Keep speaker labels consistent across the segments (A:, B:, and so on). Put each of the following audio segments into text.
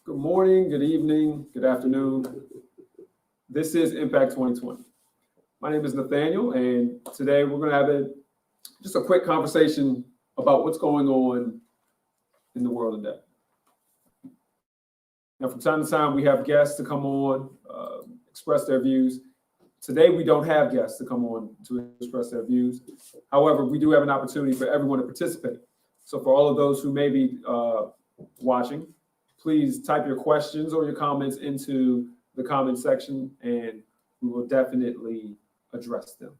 A: Good morning, good evening, good afternoon. This is Impact 2020. My name is Nathaniel, and today we're going to have just a quick conversation about what's going on in the world today. Now, from time to time, we have guests to come on, express their views. Today, we don't have guests to come on to express their views. However, we do have an opportunity for everyone to participate. So for all of those who may be watching, please type your questions or your comments into the comment section, and we will definitely address them.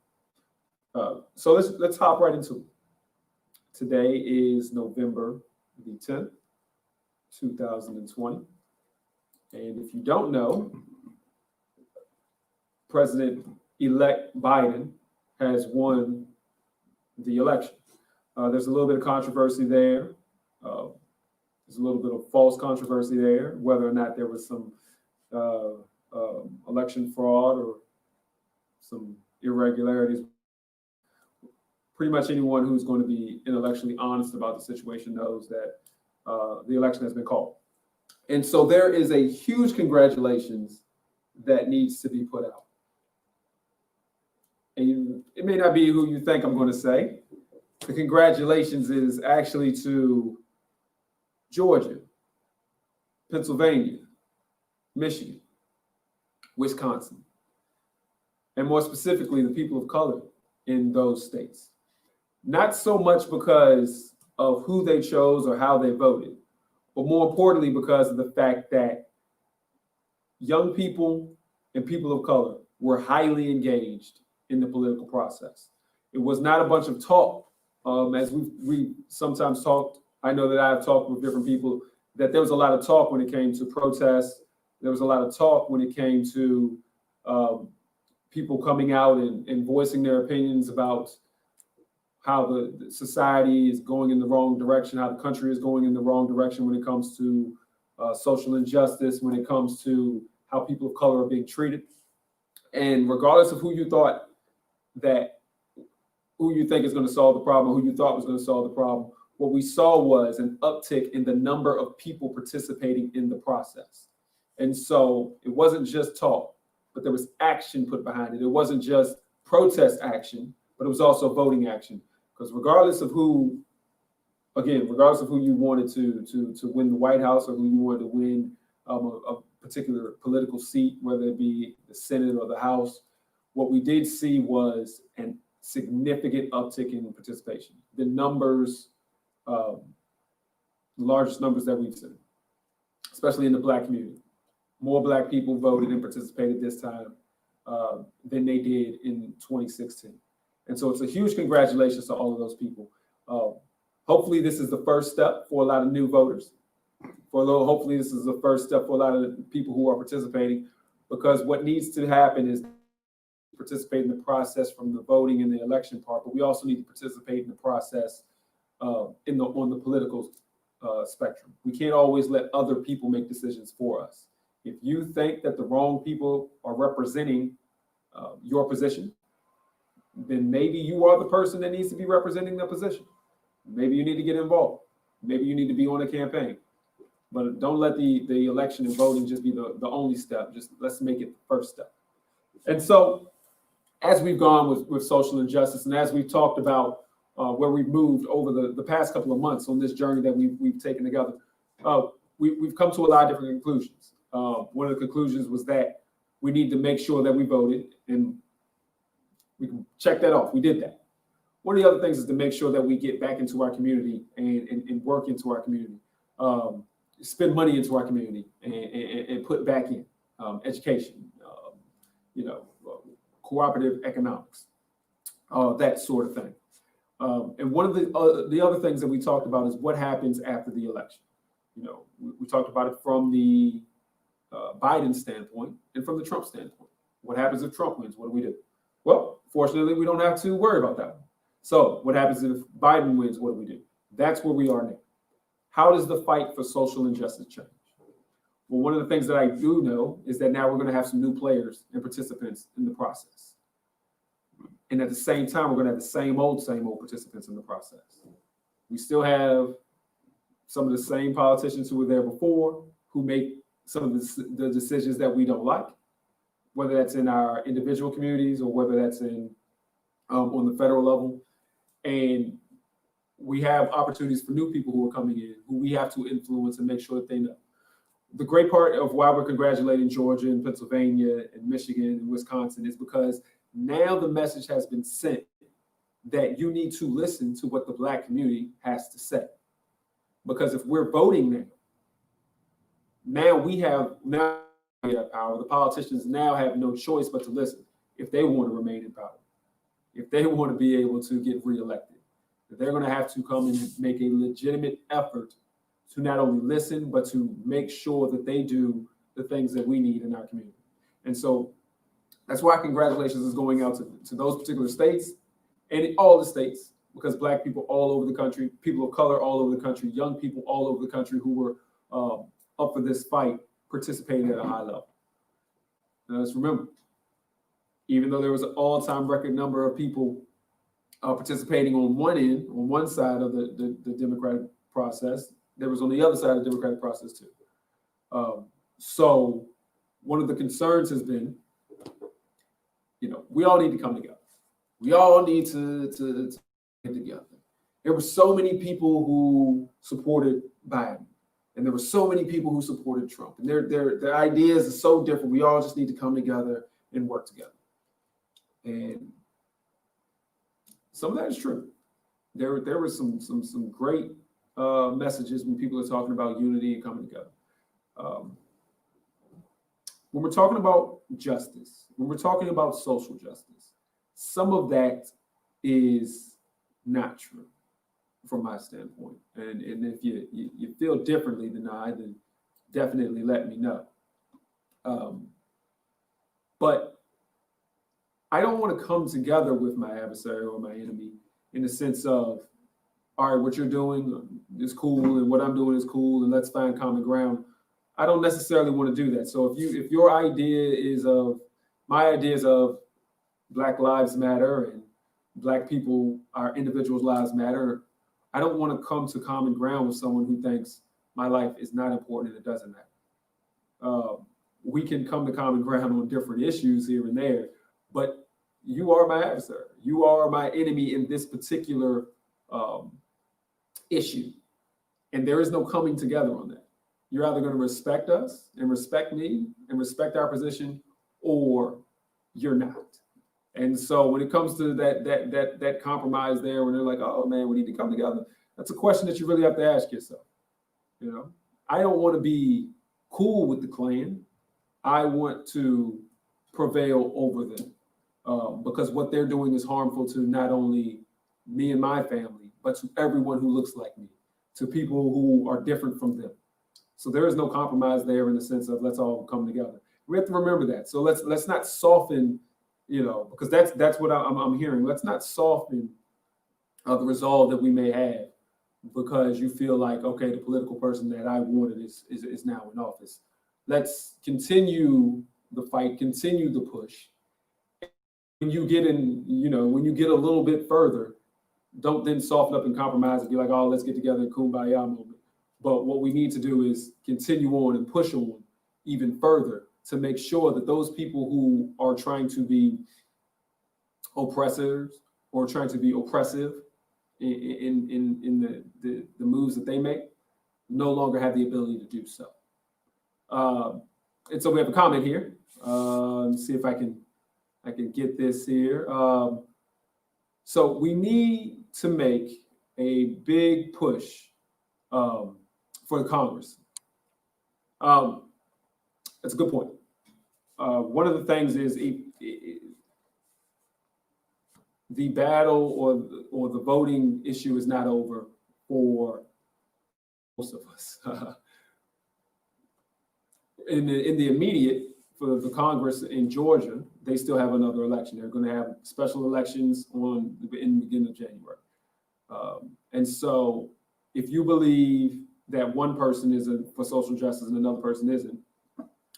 A: So let's hop right into it. Today is November the 10th, 2020. And if you don't know, President-elect Biden has won the election. There's a little bit of controversy there. There's a little bit of false controversy there, whether or not there was some election fraud or some irregularities. Pretty much anyone who's going to be intellectually honest about the situation knows that the election has been called. And so there is a huge congratulations that needs to be put out. And it may not be who you think I'm going to say. The congratulations is actually to Georgia, Pennsylvania, Michigan, Wisconsin, and more specifically, the people of color in those states. Not so much because of who they chose or how they voted, but more importantly, because of the fact that young people and people of color were highly engaged in the political process. It was not a bunch of talk, as we sometimes talked. I know that I've talked with different people that there was a lot of talk when it came to protests. There was a lot of talk when it came to people coming out and voicing their opinions about how the society is going in the wrong direction, how the country is going in the wrong direction when it comes to social injustice, when it comes to how people of color are being treated. And regardless of who you think is going to solve the problem, who you thought was going to solve the problem, what we saw was an uptick in the number of people participating in the process. And so it wasn't just talk, but there was action put behind it. It wasn't just protest action, but it was also voting action. Because regardless of who you wanted to win the White House or who you wanted to win a particular political seat, whether it be the Senate or the House, what we did see was a significant uptick in participation. The numbers, the largest numbers that we've seen, especially in the Black community. More Black people voted and participated this time than they did in 2016. And so it's a huge congratulations to all of those people. Hopefully this is the first step for a lot of new voters. Hopefully this is the first step for a lot of people who are participating, because what needs to happen is participate in the process from the voting and the election part, but we also need to participate in the process on the political spectrum. We can't always let other people make decisions for us. If you think that the wrong people are representing your position, then maybe you are the person that needs to be representing the position. Maybe you need to get involved. Maybe you need to be on a campaign. But don't let the election and voting just be the only step. Just let's make it the first step. And so as we've gone with social injustice, and as we've talked about where we've moved over the past couple of months on this journey that we've taken together, we've come to a lot of different conclusions. One of the conclusions was that we need to make sure that we voted, and we can check that off. We did that. One of the other things is to make sure that we get back into our community and work into our community, spend money into our community and put back in education, cooperative economics, that sort of thing. And one of the other things that we talked about is what happens after the election. We talked about it from the Biden standpoint and from the Trump standpoint. What happens if Trump wins? What do we do? Well, fortunately, we don't have to worry about that one. So what happens if Biden wins? What do we do? That's where we are now. How does the fight for social injustice change? Well, one of the things that I do know is that now we're going to have some new players and participants in the process. And at the same time, we're going to have the same old participants in the process. We still have some of the same politicians who were there before, who make some of the decisions that we don't like, whether that's in our individual communities or whether that's in on the federal level. And we have opportunities for new people who are coming in, who we have to influence and make sure that they know. The great part of why we're congratulating Georgia and Pennsylvania and Michigan and Wisconsin is because now the message has been sent that you need to listen to what the Black community has to say. Because if we're voting now we have power. The politicians now have no choice but to listen if they want to remain in power, if they want to be able to get reelected. They're going to have to come and make a legitimate effort to not only listen, but to make sure that they do the things that we need in our community. And so that's why congratulations is going out to those particular states and all the states, because Black people all over the country, people of color all over the country, young people all over the country who were up for this fight participating at a high level. Now let's remember, even though there was an all-time record number of people participating on one side of the democratic process, there was on the other side of the democratic process too. So one of the concerns has been, we all need to come together. We all need to get together. There were so many people who supported Biden, and there were so many people who supported Trump, and their ideas are so different. We all just need to come together and work together. And some of that is true. There were some great messages when people are talking about unity and coming together. When we're talking about justice, when we're talking about social justice, some of that is not true from my standpoint. And if you feel differently than I, then definitely let me know. But I don't want to come together with my adversary or my enemy in the sense of, all right, what you're doing is cool and what I'm doing is cool and let's find common ground. I don't necessarily want to do that. So if your idea is my ideas of Black Lives Matter and Black people, our individuals' lives matter, I don't want to come to common ground with someone who thinks my life is not important and it doesn't matter. We can come to common ground on different issues here and there, but you are my adversary. You are my enemy in this particular issue. And there is no coming together on that. You're either going to respect us and respect me and respect our position, or you're not. And so when it comes to that compromise there, when they're like, oh man, we need to come together, that's a question that you really have to ask yourself. I don't want to be cool with the Klan. I want to prevail over them because what they're doing is harmful to not only me and my family, but to everyone who looks like me, to people who are different from them. So there is no compromise there in the sense of let's all come together. We have to remember that. So let's not soften, because that's what I'm hearing. Let's not soften the resolve that we may have because you feel like, okay, the political person that I wanted is now in office. Let's continue the fight, continue the push. When you get when you get a little bit further, don't then soften up and compromise and be like, oh, let's get together in kumbaya moment. But what we need to do is continue on and push on even further to make sure that those people who are trying to be oppressors or trying to be oppressive in the moves that they make no longer have the ability to do so. And so we have a comment here. Let's see if I can get this here. So we need to make a big push for the Congress. That's a good point. One of the things is the battle or the voting issue is not over for most of us. In the immediate, for the Congress in Georgia, they still have another election. They're going to have special elections in the beginning of January. And so if you believe that one person is for social justice and another person isn't,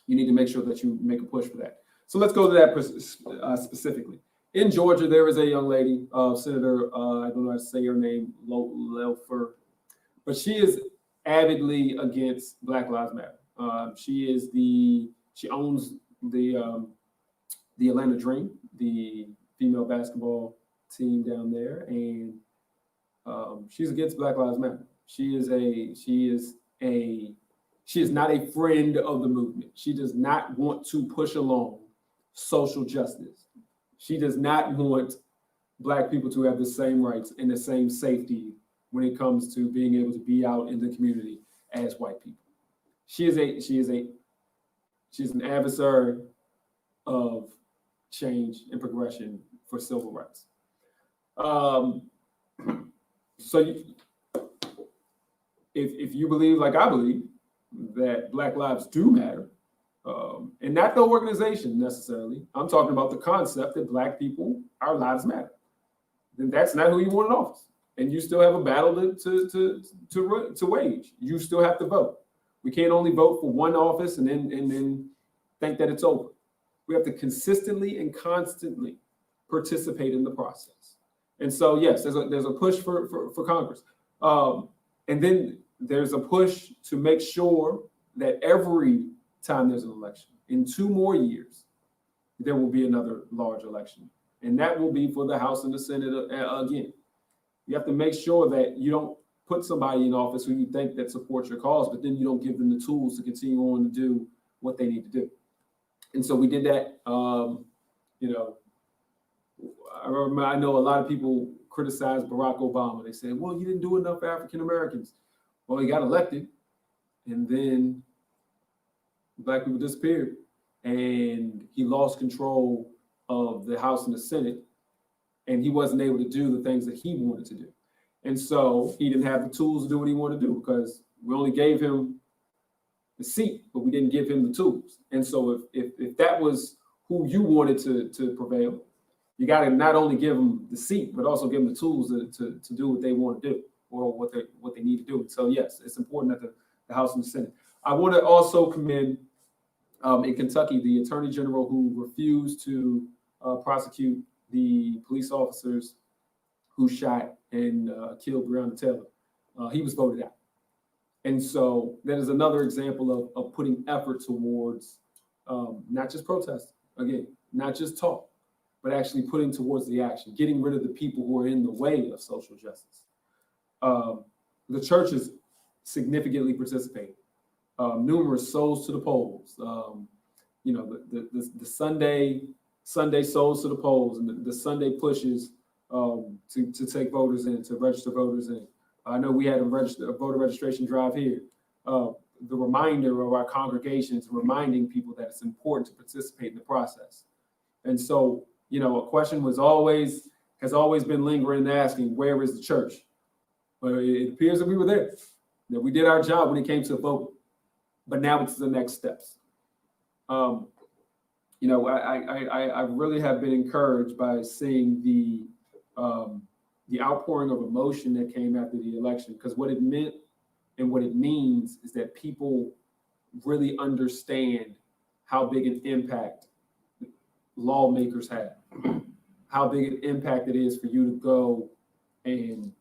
A: you need to make sure that you make a push for that. So let's go to that specifically. In Georgia, there is a young lady, Senator, I don't know how to say her name, Loeffler, but she is avidly against Black Lives Matter. She owns the Atlanta Dream, the female basketball team down there, and she's against Black Lives Matter. She is not a friend of the movement. She does not want to push along social justice. She does not want Black people to have the same rights and the same safety when it comes to being able to be out in the community as white people. She's an adversary of change and progression for civil rights. If you believe, like I believe, that Black lives do matter, and not the organization necessarily, I'm talking about the concept that Black people, our lives matter, then that's not who you want in office. And you still have a battle to wage. You still have to vote. We can't only vote for one office and then think that it's over. We have to consistently and constantly participate in the process. And so, yes, there's a push for Congress. And then there's a push to make sure that every time there's an election, in 2 more years, there will be another large election. And that will be for the House and the Senate again. You have to make sure that you don't put somebody in office who you think that supports your cause, but then you don't give them the tools to continue on to do what they need to do. And so we did that. I know a lot of people criticize Barack Obama. They say, well, you didn't do enough for African Americans. Well, he got elected, and then Black people disappeared, and he lost control of the House and the Senate, and he wasn't able to do the things that he wanted to do. And so he didn't have the tools to do what he wanted to do because we only gave him the seat, but we didn't give him the tools. And so if that was who you wanted to prevail, you got to not only give them the seat, but also give them the tools to do what they want to do or what they need to do. So yes, it's important that the House and the Senate. I want to also commend in Kentucky the Attorney General who refused to prosecute the police officers who shot and killed Breonna Taylor. He was voted out. And so that is another example of putting effort towards not just protest, again, not just talk, but actually putting towards the action, getting rid of the people who are in the way of social justice. The church is significantly participating. Numerous souls to the polls. The Sunday souls to the polls and the Sunday pushes to take voters in, to register voters in. I know we had a voter registration drive here. The reminder of our congregations, reminding people that it's important to participate in the process. And so, a question has always been lingering and asking, where is the church? Well, it appears that we were there, that we did our job when it came to voting, but now it's the next steps. I really have been encouraged by seeing the outpouring of emotion that came after the election, because what it meant and what it means is that people really understand how big an impact lawmakers have, how big an impact it is for you to go and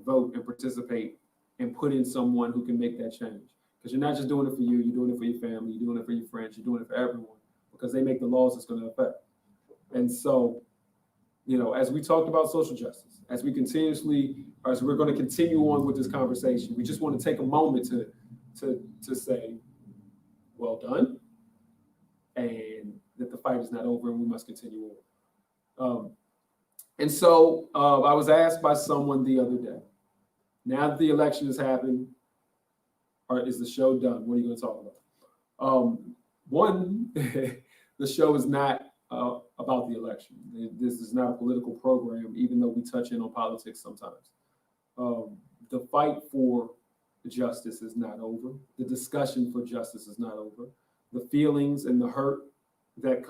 A: vote and participate and put in someone who can make that change. Because you're not just doing it for you, you're doing it for your family, you're doing it for your friends, you're doing it for everyone, because they make the laws it's going to affect. And so, as we talked about social justice, as we're going to continue on with this conversation, we just want to take a moment to say, well done, and that the fight is not over and we must continue on. And so I was asked by someone the other day, now that the election has happened, or is the show done? What are you going to talk about? One, the show is not about the election. This is not a political program, even though we touch in on politics sometimes. The fight for justice is not over. The discussion for justice is not over. The feelings and the hurt that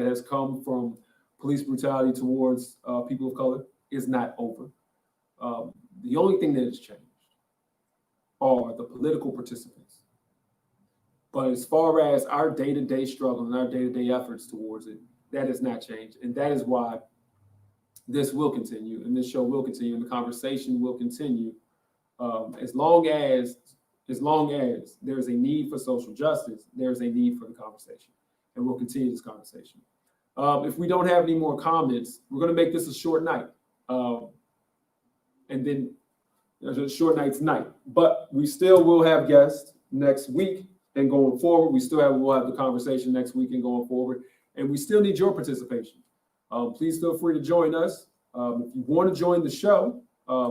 A: has come from police brutality towards people of color is not over. The only thing that has changed are the political participants. But as far as our day-to-day struggle and our day-to-day efforts towards it, that has not changed. And that is why this will continue, and this show will continue, and the conversation will continue as long as as long as there's a need for social justice, there's a need for the conversation. And we'll continue this conversation. If we don't have any more comments, we're going to make this a short night. And then there's a short night tonight. But we still will have guests next week and going forward. We'll have the conversation next week and going forward. And we still need your participation. Please feel free to join us. If you want to join the show,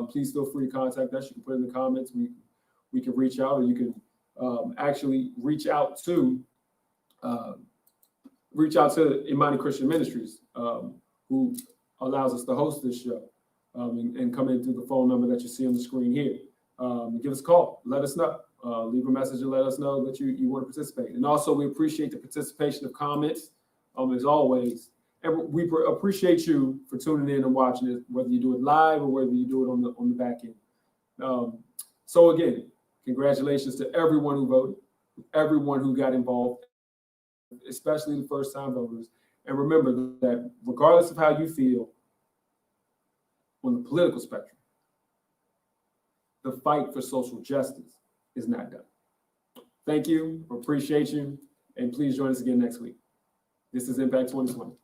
A: please feel free to contact us. You can put it in the comments. We can reach out, or you can actually reach out to Imani Christian Ministries, who allows us to host this show, and come in through the phone number that you see on the screen here. Give us a call. Let us know. Leave a message and let us know that you want to participate. And also, we appreciate the participation of comments, as always. And we appreciate you for tuning in and watching it, whether you do it live or whether you do it on the back end. So again, congratulations to everyone who voted, everyone who got involved, especially the first-time voters. And remember that regardless of how you feel on the political spectrum, the fight for social justice is not done. Thank you, appreciate you, and please join us again next week. This is Impact 2020.